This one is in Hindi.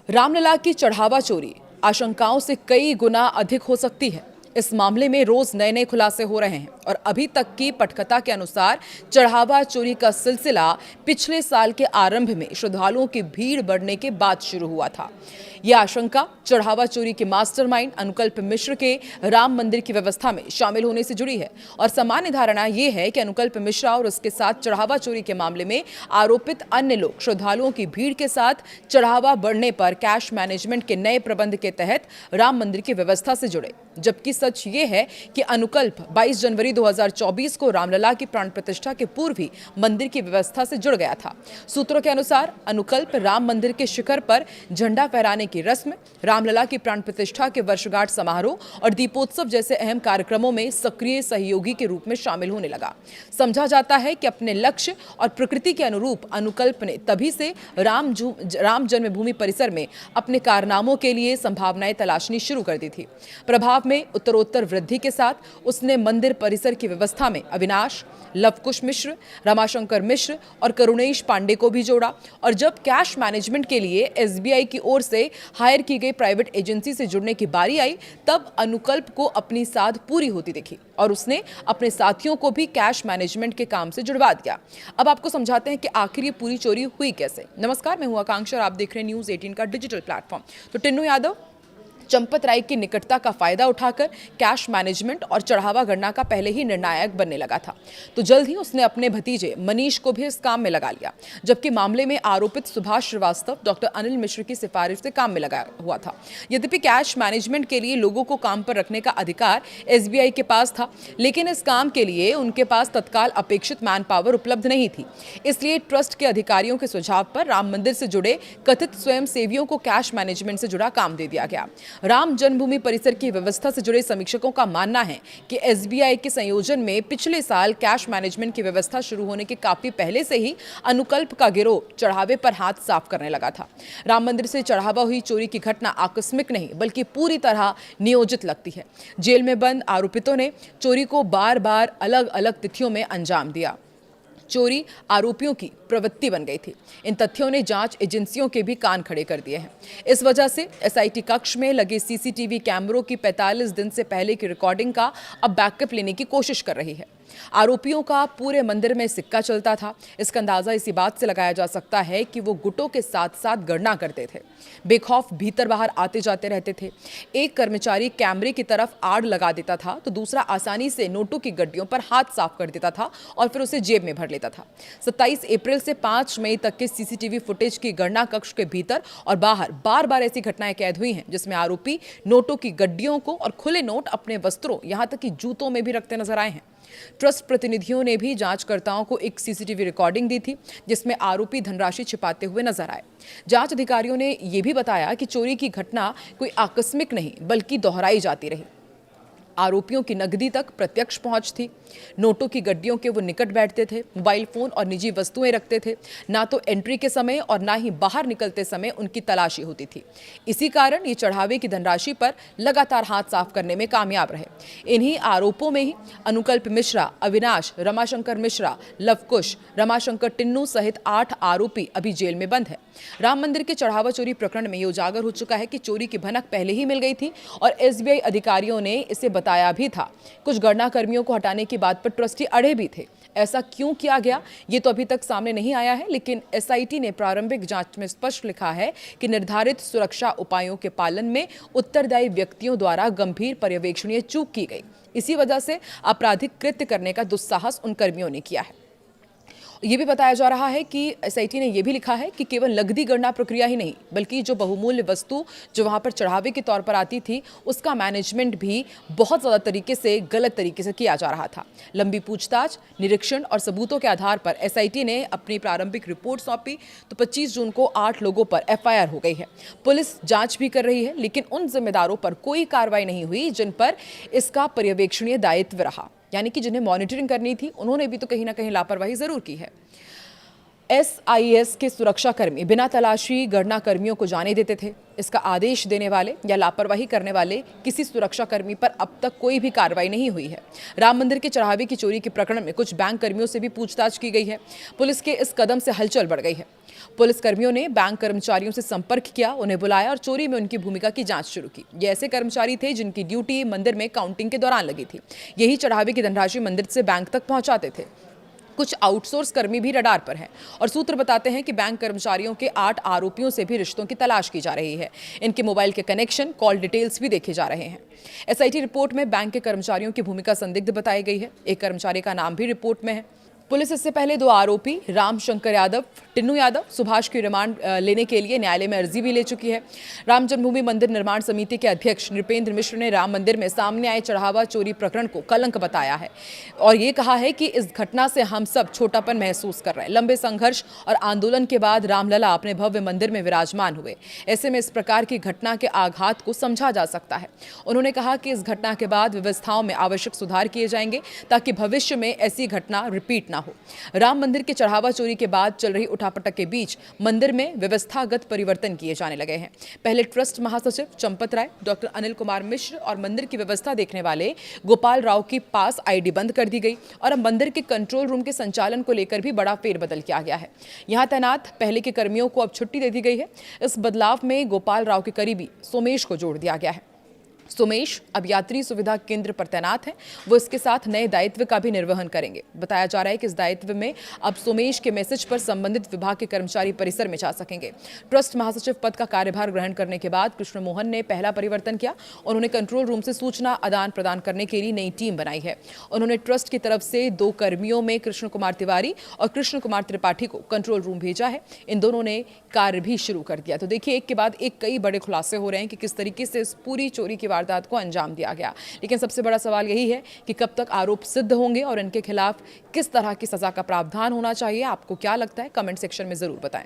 रामलला की चढ़ावा चोरी आशंकाओं से कई गुना अधिक हो सकती है। इस मामले में रोज नए नए खुलासे हो रहे हैं और अभी तक की पटकथा के अनुसार चढ़ावा चोरी का सिलसिला पिछले साल के आरंभ में श्रद्धालुओं की भीड़ बढ़ने के बाद शुरू हुआ था। यह आशंका चढ़ावा चोरी के मास्टरमाइंड अनुकल्प मिश्र के राम मंदिर की व्यवस्था में शामिल होने से जुड़ी है और सामान्य धारणा यह है कि अनुकल्प मिश्रा और उसके साथ चढ़ावा चोरी के मामले में आरोपित अन्य लोग श्रद्धालुओं की भीड़ के साथ चढ़ावा बढ़ने पर कैश मैनेजमेंट के नए प्रबंध के तहत राम मंदिर की व्यवस्था से जुड़े, जबकि सच ये है कि अनुकल्प 22 जनवरी 2024 को रामलला की प्राण प्रतिष्ठा के पूर्व ही मंदिर की व्यवस्था से जुड़ गया था। सूत्रों के अनुसार अनुकल्प राम मंदिर के शिखर पर झंडा फहराने की रस्म, रामलला की प्राण प्रतिष्ठा के वर्षगांठ समारोह और दीपोत्सव जैसे अहम कार्यक्रमों में सक्रिय सहयोगी के रूप में शामिल होने लगा। समझा जाता है कि अपने लक्ष्य और प्रकृति के अनुरूप अनुकल्प ने तभी से राम जन्मभूमि परिसर में अपने कारनामों के लिए संभावनाएं तलाशनी शुरू कर दी थी। प्रभाव में उत्तरोत्तर वृद्धि के साथ उसने मंदिर परिसर की व्यवस्था में अविनाश, लवकुश मिश्र, रमाशंकर मिश्र और करुणेश पांडे को भी जोड़ा और जब कैश मैनेजमेंट के लिए एसबीआई की ओर से हायर की गई प्राइवेट एजेंसी से जुड़ने की बारी आई, तब अनुकल्प को अपनी साध पूरी होती दिखी और उसने अपने साथियों को भी कैश मैनेजमेंट के काम से जुड़वा दिया। अब आपको समझाते हैं कि आखिर ये पूरी चोरी हुई कैसे। नमस्कार, मैं हूं आकांक्षा और आप देख रहे हैं न्यूज़ 18 का डिजिटल प्लेटफॉर्म। तो टिन्नू यादव चंपत राय की निकटता का फायदा उठाकर कैश मैनेजमेंट और चढ़ावा गणना का पहले ही निर्णायक बनने लगा था, तो जल्द ही उसने अपने भतीजे मनीष को भी इस काम में लगा लिया, जबकि मामले में आरोपित सुभाष श्रीवास्तव डॉक्टर अनिल मिश्र की सिफारिश से काम में लगा हुआ था। यद्यपि कैश मैनेजमेंट के लिए लोगों को काम पर रखने का अधिकार एसबीआई के पास था, लेकिन इस काम के लिए उनके पास तत्काल अपेक्षित मैन पावर उपलब्ध नहीं थी। इसलिए ट्रस्ट के अधिकारियों के सुझाव पर राम मंदिर से जुड़े कथित स्वयं सेवियों को कैश मैनेजमेंट से जुड़ा काम दे दिया गया। राम जन्मभूमि परिसर की व्यवस्था से जुड़े समीक्षकों का मानना है कि एसबीआई के संयोजन में पिछले साल कैश मैनेजमेंट की व्यवस्था शुरू होने के काफी पहले से ही अनुकल्प का गिरोह चढ़ावे पर हाथ साफ करने लगा था। राम मंदिर से चढ़ावा हुई चोरी की घटना आकस्मिक नहीं बल्कि पूरी तरह नियोजित लगती है। जेल में बंद आरोपितों ने चोरी को बार बार अलग अलग तिथियों में अंजाम दिया। चोरी आरोपियों की प्रवृत्ति बन गई थी। इन तथ्यों ने जांच एजेंसियों के भी कान खड़े कर दिए हैं। इस वजह से एसआईटी कक्ष में लगे सीसीटीवी कैमरों की 45 दिन से पहले की रिकॉर्डिंग का अब बैकअप लेने की कोशिश कर रही है। आरोपियों का पूरे मंदिर में सिक्का चलता था। इसका अंदाजा इसी बात से लगाया जा सकता है कि वो गुटों के साथ साथ गणना करते थे, बेखौफ भीतर बाहर आते जाते रहते थे। एक कर्मचारी कैमरे की तरफ आड़ लगा देता था तो दूसरा आसानी से नोटों की गड्डियों पर हाथ साफ कर देता था और फिर उसे जेब में भर लेता था। 27 अप्रैल से 5 मई तक के सीसीटीवी फुटेज की गणना कक्ष के भीतर और बाहर बार बार ऐसी घटनाएं कैद हुई हैं जिसमें आरोपी नोटों की गड्डियों को और खुले नोट अपने वस्त्रों यहां तक कि जूतों में भी रखते नजर आए हैं। ट्रस्ट प्रतिनिधियों ने भी जांचकर्ताओं को एक सीसीटीवी रिकॉर्डिंग दी थी जिसमें आरोपी धनराशि छिपाते हुए नजर आए। जांच अधिकारियों ने यह भी बताया कि चोरी की घटना कोई आकस्मिक नहीं बल्कि दोहराई जाती रही। आरोपियों की नकदी तक प्रत्यक्ष पहुंच थी। नोटों की गड्डियों के वो निकट बैठते थे, मोबाइल फोन और निजी वस्तुएं रखते थे। ना तो एंट्री के समय और ना ही बाहर निकलते समय उनकी तलाशी होती थी। इसी कारण ये चढ़ावे की धनराशि पर लगातार हाथ साफ करने में कामयाब रहे। इन्हीं आरोपों में ही अनुकल्प मिश्रा, अविनाश, रमाशंकर मिश्रा, लवकुश, रमाशंकर टिन्नू सहित 8 आरोपी अभी जेल में बंद है। राम मंदिर के चढ़ावा चोरी प्रकरण में ये उजागर हो चुका है कि चोरी की भनक पहले ही मिल गई थी और एसबीआई अधिकारियों ने इसे बताया भी था। कुछ गणना कर्मियों को हटाने की बात पर ट्रस्टी अड़े भी थे। ऐसा क्यों किया गया ये तो अभी तक सामने नहीं आया है, लेकिन एसआईटी ने प्रारंभिक जांच में स्पष्ट लिखा है कि निर्धारित सुरक्षा उपायों के पालन में उत्तरदायी व्यक्तियों द्वारा गंभीर पर्यवेक्षणीय चूक की गई। इसी वजह से आपराधिक कृत्य करने का दुस्साहस उन कर्मियों ने किया है। ये भी बताया जा रहा है कि एसआईटी ने यह भी लिखा है कि केवल नकदी गणना प्रक्रिया ही नहीं बल्कि जो बहुमूल्य वस्तु जो वहां पर चढ़ावे के तौर पर आती थी उसका मैनेजमेंट भी बहुत ज़्यादा तरीके से गलत तरीके से किया जा रहा था। लंबी पूछताछ, निरीक्षण और सबूतों के आधार पर एसआईटी ने अपनी प्रारंभिक रिपोर्ट सौंपी तो 25 जून को 8 लोगों पर एफआईआर हो गई है। पुलिस जांच भी कर रही है, लेकिन उन जिम्मेदारों पर कोई कार्रवाई नहीं हुई जिन पर इसका पर्यवेक्षणीय दायित्व रहा, यानी कि जिन्हें मॉनिटरिंग करनी थी उन्होंने भी तो कहीं ना कहीं लापरवाही जरूर की है। एसआईएस के सुरक्षाकर्मी बिना तलाशी गणना कर्मियों को जाने देते थे। इसका आदेश देने वाले या लापरवाही करने वाले किसी सुरक्षाकर्मी पर अब तक कोई भी कार्रवाई नहीं हुई है। राम मंदिर के चढ़ावे की चोरी के प्रकरण में कुछ बैंक कर्मियों से भी पूछताछ की गई है। पुलिस के इस कदम से हलचल बढ़ गई है। पुलिस कर्मियों ने बैंक कर्मचारियों से संपर्क किया, उन्हें बुलाया और चोरी में उनकी भूमिका की जांच शुरू की। ये ऐसे कर्मचारी थे जिनकी ड्यूटी मंदिर में काउंटिंग के दौरान लगी थी। यही चढ़ावे की धनराशि मंदिर से बैंक तक पहुंचाते थे। कुछ आउटसोर्स कर्मी भी रडार पर हैं और सूत्र बताते हैं कि बैंक कर्मचारियों के 8 आरोपियों से भी रिश्तों की तलाश की जा रही है। इनके मोबाइल के कनेक्शन, कॉल डिटेल्स भी देखे जा रहे हैं। एसआईटी रिपोर्ट में बैंक के कर्मचारियों की भूमिका संदिग्ध बताई गई है। एक कर्मचारी का नाम भी रिपोर्ट में है। पुलिस इससे पहले 2 आरोपी राम शंकर यादव, टिन्नू यादव, सुभाष की रिमांड लेने के लिए न्यायालय में अर्जी भी ले चुकी है। राम जन्मभूमि मंदिर निर्माण समिति के अध्यक्ष नृपेंद्र मिश्र ने राम मंदिर में सामने आए चढ़ावा चोरी प्रकरण को कलंक बताया है और ये कहा है कि इस घटना से हम सब छोटापन महसूस कर रहे हैं। लंबे संघर्ष और आंदोलन के बाद रामलला अपने भव्य मंदिर में विराजमान हुए। ऐसे में इस प्रकार की घटना के आघात को समझा जा सकता है। उन्होंने कहा कि इस घटना के बाद व्यवस्थाओं में आवश्यक सुधार किए जाएंगे ताकि भविष्य में ऐसी घटना रिपीट ना हो। राम मंदिर के चढ़ावा चोरी के बाद चल रही उठापटक के बीच मंदिर में व्यवस्थागत परिवर्तन किए जाने लगे हैं। पहले ट्रस्ट महासचिव चंपत राय, डॉक्टर अनिल कुमार मिश्र और मंदिर की व्यवस्था देखने वाले गोपाल राव की पास आईडी बंद कर दी गई और अब मंदिर के कंट्रोल रूम के संचालन को लेकर भी बड़ा फेरबदल किया गया है। यहां तैनात पहले के कर्मियों को अब छुट्टी दे दी गई है। इस बदलाव में गोपाल राव के करीबी सोमेश को जोड़ दिया गया है। सोमेश अब यात्री सुविधा केंद्र पर तैनात हैं। वो इसके साथ नए दायित्व का भी निर्वहन करेंगे। बताया जा रहा है कि इस दायित्व में अब सोमेश के मैसेज पर संबंधित विभाग के कर्मचारी परिसर में जा सकेंगे। ट्रस्ट महासचिव पद का कार्यभार ग्रहण करने के बाद कृष्ण मोहन ने पहला परिवर्तन किया। उन्होंने कंट्रोल रूम से सूचना आदान प्रदान करने के लिए नई टीम बनाई है। उन्होंने ट्रस्ट की तरफ से 2 कर्मियों में कृष्ण कुमार तिवारी और कृष्ण कुमार त्रिपाठी को कंट्रोल रूम भेजा है। इन दोनों ने कार्य भी शुरू कर दिया। तो देखिए, एक के बाद एक कई बड़े खुलासे हो रहे हैं कि किस तरीके से इस पूरी चोरी की वारदात को अंजाम दिया गया। लेकिन सबसे बड़ा सवाल यही है कि कब तक आरोप सिद्ध होंगे और इनके खिलाफ किस तरह की सजा का प्रावधान होना चाहिए। आपको क्या लगता है? कमेंट सेक्शन में जरूर बताएं।